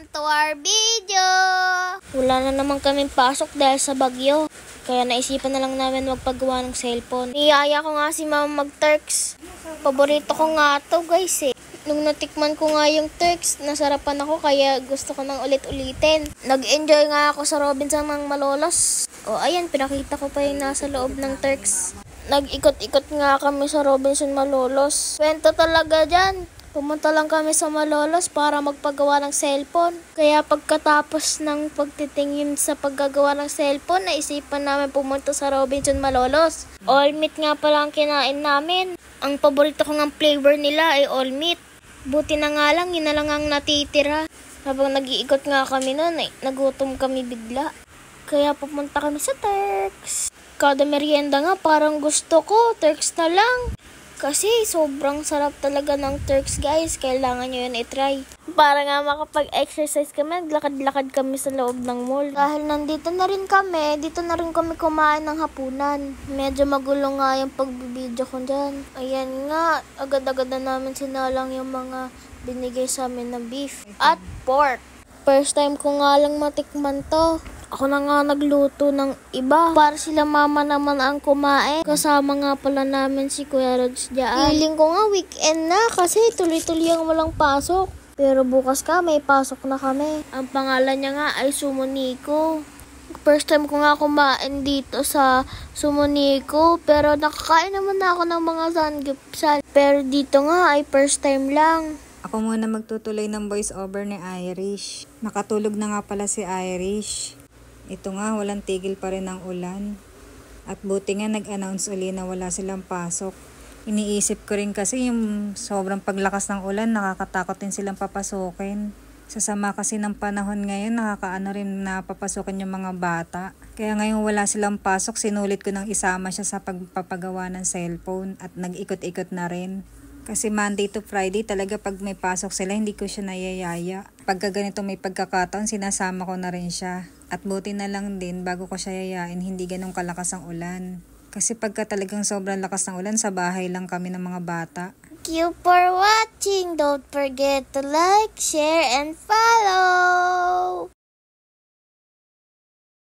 Welcome to our video! Wala na naman kaming pasok dahil sa bagyo. Kaya naisipan na lang namin magpagawa ng cellphone. Niyaya ko nga si mama mag-Turks. Paborito ko nga to guys eh. Nung natikman ko nga yung Turks, nasarapan ako kaya gusto ko nang ulit-ulitin. Nag-enjoy nga ako sa Robinson ng Malolos. O ayan, pinakita ko pa yung nasa loob ng Turks. Nag-ikot-ikot nga kami sa Robinson Malolos. Kwento talaga dyan. Pumunta lang kami sa Malolos para magpagawa ng cellphone. Kaya pagkatapos ng pagtitingin sa paggagawa ng cellphone, naisipan namin pumunta sa Robinson Malolos. All meat nga pala ang kinain namin. Ang paborito ko ng flavor nila ay all meat. Buti na nga lang, yun na lang ang natitira. Habang nag-iikot nga kami noon, nagutom kami bigla. Kaya pupunta kami sa Turks. Kada merienda nga parang gusto ko, Turks na lang. Kasi sobrang sarap talaga ng Turks guys. Kailangan nyo yun i-try. Para nga makapag-exercise kami, naglakad-lakad kami sa loob ng mall. Dahil nandito na rin kami, dito na rin kami kumain ng hapunan. Medyo magulo nga yung pagbibideo ko dyan. Ayan nga, agad-agad na namin sinalang yung mga binigay sa amin na beef at pork. First time ko nga lang matikman to. Ako na nga nagluto ng iba. Para sila mama naman ang kumain. Kasama nga pala namin si Kuya Rods dyan. Feeling ko nga weekend na kasi tuloy-tuloy ang walang pasok. Pero bukas ka may pasok na kami. Ang pangalan niya nga ay Sumoniko. First time ko nga kumain dito sa Sumoniko. Pero nakakain naman na ako ng mga sanggipsal. Pero dito nga ay first time lang. Ako muna magtutuloy ng voice over ni Irish. Nakatulog na nga pala si Irish. Ito nga, walang tigil pa rin ang ulan. At buti nga nag-announce uli na wala silang pasok. Iniisip ko rin kasi yung sobrang paglakas ng ulan, nakakatakot din silang papasukin. Sasama kasi ng panahon ngayon, nakakaano rin na papasukin yung mga bata. Kaya ngayon wala silang pasok, sinulit ko nang isama siya sa pagpapagawa ng cellphone at nag-ikot-ikot na rin. Kasi Monday to Friday talaga pag may pasok sila, hindi ko siya nayayaya. Pagka ganito may pagkakataon, sinasama ko na rin siya. At buti na lang din, bago ko siya yayain, hindi ganun kalakas ang ulan. Kasi pagka talagang sobrang lakas ng ulan, sa bahay lang kami ng mga bata. Thank you for watching. Don't forget to like, share, and follow.